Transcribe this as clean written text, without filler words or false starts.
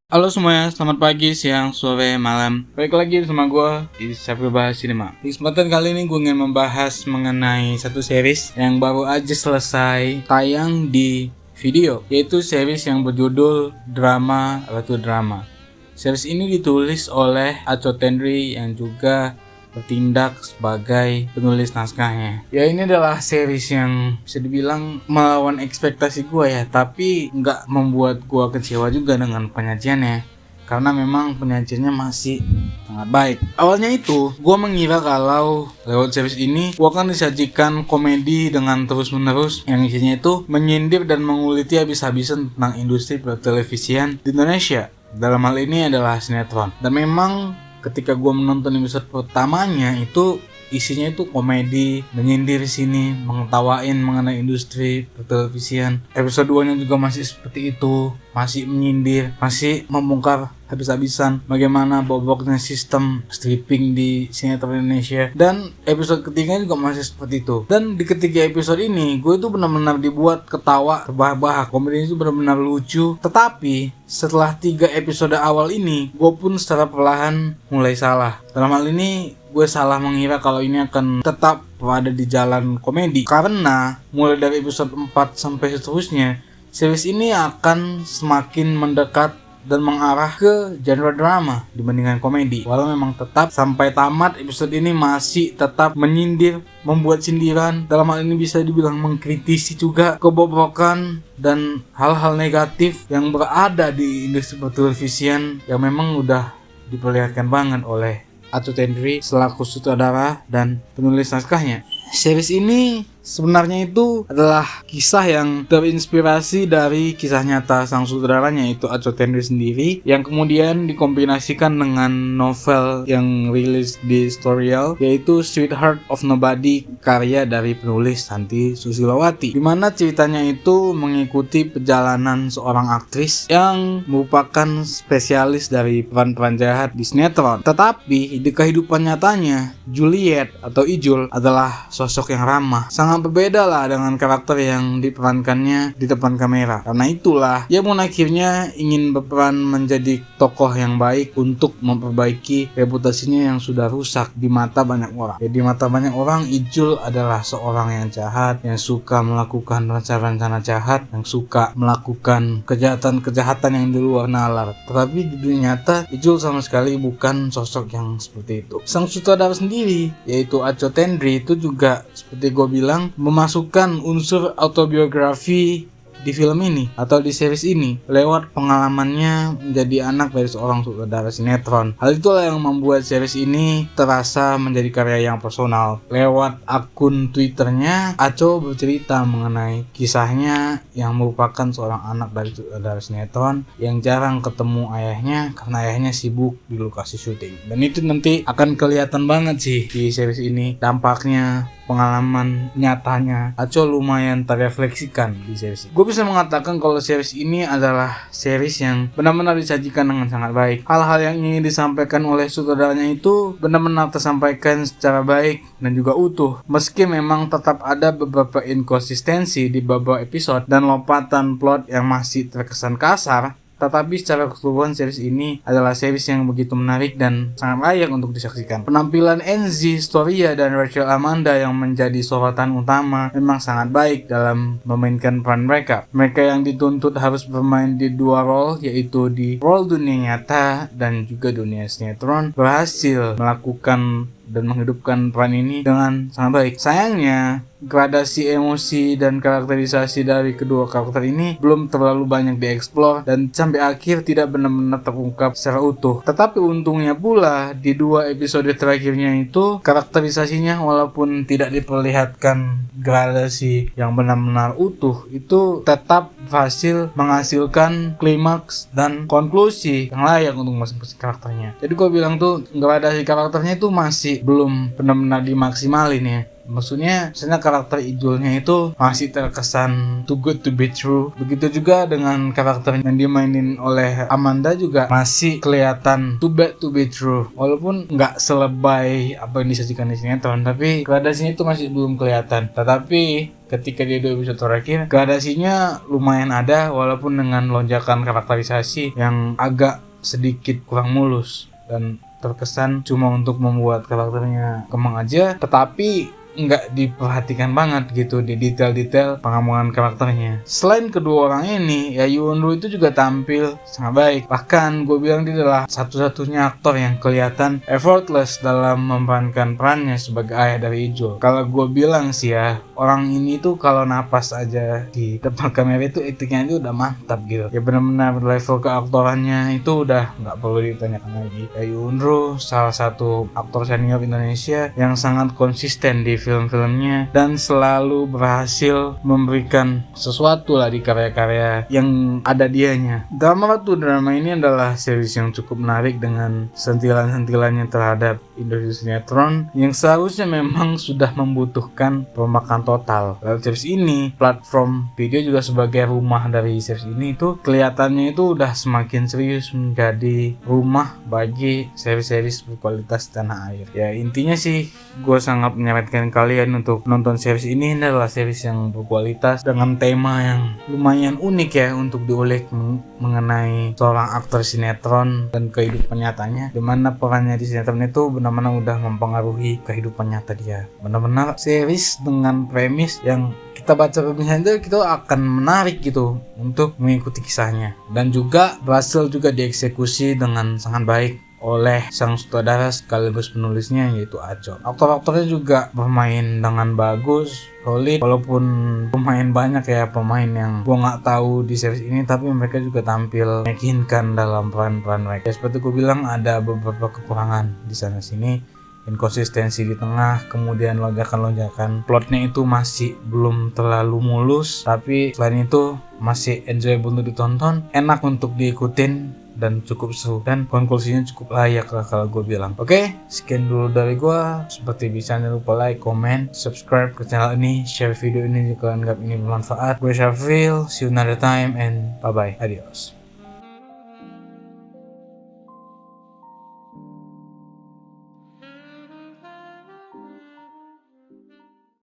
Halo semuanya, selamat pagi, siang, sore, malam. Balik lagi sama gue di Sapri Bahas Cinema. Di kesempatan kali ini gue ingin membahas mengenai satu series yang baru aja selesai tayang di video, yaitu series yang berjudul Drama Ratu Drama. Series ini ditulis oleh Aco Tendri yang juga bertindak sebagai penulis naskahnya. Ya, ini adalah series yang bisa dibilang melawan ekspektasi gue ya, tapi nggak membuat gue kecewa juga dengan penyajiannya, karena memang penyajiannya masih sangat baik. Awalnya itu gue mengira kalau lewat series ini gue akan disajikan komedi dengan terus menerus yang isinya itu menyindir dan menguliti habis-habisan tentang industri pertelevisian di Indonesia. Dalam hal ini adalah sinetron. Dan memang ketika gue menonton episode pertamanya itu isinya itu komedi, menyindir sini, mengetawain mengenai industri pertelevisian. Episode 2 nya juga masih seperti itu, masih menyindir, masih membongkar habis-habisan bagaimana bobroknya sistem stripping di sinetron Indonesia. Dan episode ketiga juga masih seperti itu. Dan di ketiga episode ini gue itu benar-benar dibuat ketawa terbahak-bahak. Komedi itu benar-benar lucu. Tetapi setelah 3 episode awal ini gue pun secara perlahan mulai salah. Dalam hal ini gue salah mengira kalau ini akan tetap berada di jalan komedi, karena mulai dari episode 4 sampai seterusnya series ini akan semakin mendekat dan mengarah ke genre drama dibandingkan komedi. Walau memang tetap sampai tamat episode ini masih tetap menyindir, membuat sindiran, dalam hal ini bisa dibilang mengkritisi juga kebobrokan dan hal-hal negatif yang berada di industri pertelevisian yang memang udah diperlihatkan banget oleh Aco Tendri selaku sutradara dan penulis naskahnya. Series ini sebenarnya itu adalah kisah yang terinspirasi dari kisah nyata sang sutradaranya, yaitu Aco Tendri sendiri, yang kemudian dikombinasikan dengan novel yang rilis di Storytel, yaitu Sweetheart of Nobody karya dari penulis Santi Susilowati, dimana ceritanya itu mengikuti perjalanan seorang aktris yang merupakan spesialis dari peran-peran jahat di sinetron. Tetapi di kehidupan nyatanya Juliet atau Ijul adalah sosok yang ramah, sangat berbeda lah dengan karakter yang diperankannya di depan kamera. Karena itulah ia pun akhirnya ingin berperan menjadi tokoh yang baik untuk memperbaiki reputasinya yang sudah rusak di mata banyak orang. Di mata banyak orang Ijul adalah seorang yang jahat, yang suka melakukan rencana-rencana jahat, yang suka melakukan kejahatan-kejahatan yang di luar nalar. Tetapi di dunia nyata Ijul sama sekali bukan sosok yang seperti itu. Sang sutradara sendiri yaitu Aco Tendri itu juga seperti gue bilang memasukkan unsur autobiografi di film ini atau di series ini lewat pengalamannya menjadi anak dari seorang sutradara sinetron. Hal itulah yang membuat series ini terasa menjadi karya yang personal. Lewat akun Twitternya, Aco bercerita mengenai kisahnya yang merupakan seorang anak dari sutradara sinetron yang jarang ketemu ayahnya karena ayahnya sibuk di lokasi syuting. Dan itu nanti akan kelihatan banget sih di series ini, dampaknya, pengalaman nyatanya Aco lumayan terrefleksikan di series ini. Gue bisa mengatakan kalau series ini adalah series yang benar-benar disajikan dengan sangat baik. Hal-hal yang ingin disampaikan oleh sutradaranya itu benar-benar tersampaikan secara baik dan juga utuh. Meski memang tetap ada beberapa inkonsistensi di beberapa episode dan lompatan plot yang masih terkesan kasar, tetapi secara keseluruhan series ini adalah series yang begitu menarik dan sangat layak untuk disaksikan. Penampilan Enzi, Storia, dan Rachel Amanda yang menjadi sorotan utama memang sangat baik dalam memainkan peran mereka. Mereka yang dituntut harus bermain di dua role, yaitu di role dunia nyata dan juga dunia sinetron, berhasil melakukan dan menghidupkan peran ini dengan sangat baik. Sayangnya gradasi emosi dan karakterisasi dari kedua karakter ini belum terlalu banyak dieksplor dan sampai akhir tidak benar-benar terungkap secara utuh. Tetapi untungnya pula di 2 episode terakhirnya itu karakterisasinya walaupun tidak diperlihatkan gradasi yang benar-benar utuh, itu tetap berhasil menghasilkan klimaks dan konklusi yang layak untuk masing-masing karakternya. Jadi gue bilang tuh gradasi karakternya itu masih belum benar-benar dimaksimalin ya. Maksudnya karakter Ijulnya itu masih terkesan too good to be true. Begitu juga dengan karakter yang dimainin oleh Amanda juga masih kelihatan too bad to be true. Walaupun nggak selebay apa yang disajikan di sinetron, tapi gradasinya itu masih belum kelihatan. Tetapi ketika dia 2 episode terakhir, gradasinya lumayan ada walaupun dengan lonjakan karakterisasi yang agak sedikit kurang mulus dan terkesan cuma untuk membuat karakternya kembang aja, tetapi nggak diperhatikan banget gitu di detail-detail pengembangan karakternya. Selain kedua orang ini, ya Yoon-woo itu juga tampil sangat baik. Bahkan gue bilang dia adalah satu-satunya aktor yang kelihatan effortless dalam memerankan perannya sebagai ayah dari Ijul. Kalau gue bilang sih ya, orang ini tuh kalau napas aja di depan kamera itu actingnya itu udah mantap gitu. Ya benar-benar level keaktorannya itu udah nggak perlu ditanyakan lagi. Ya Yoon-woo salah satu aktor senior Indonesia yang sangat konsisten di film-filmnya dan selalu berhasil memberikan sesuatu lah di karya-karya yang ada dianya. Drama ini adalah series yang cukup menarik dengan sentilan-sentilannya terhadap industri sinetron yang seharusnya memang sudah membutuhkan perombakan total. Lalu series ini, platform video juga sebagai rumah dari series ini itu kelihatannya itu udah semakin serius menjadi rumah bagi series-series berkualitas tanah air. Ya intinya sih gue sangat menyarankan kalian untuk nonton series ini. Adalah series yang berkualitas dengan tema yang lumayan unik ya untuk diulik mengenai seorang aktor sinetron dan kehidupan nyatanya, dimana perannya di sinetron itu benar-benar udah mempengaruhi kehidupan nyata dia. Benar-benar series dengan premis yang kita baca premisnya itu kita akan menarik gitu untuk mengikuti kisahnya, dan juga berhasil juga dieksekusi dengan sangat baik oleh sang sutradara sekaligus penulisnya yaitu Ajo. Aktor-aktornya juga bermain dengan bagus, solid, walaupun lumayan banyak ya pemain yang gua nggak tahu di series ini, tapi mereka juga tampil meyakinkan dalam peran-peran mereka. Seperti gue bilang, ada beberapa kekurangan di sana sini, inkonsistensi di tengah, kemudian lonjakan-lonjakan plotnya itu masih belum terlalu mulus, tapi selain itu masih enjoyable untuk ditonton, enak untuk diikutin, dan cukup seru, dan konklusinya cukup layak lah kalau gue bilang. Oke, sekian dulu dari gue. Seperti bisa, jangan lupa like, comment, subscribe ke channel ini, share video ini jika kalian anggap ini bermanfaat. Gue Syafril, see you another time, and bye bye, adios.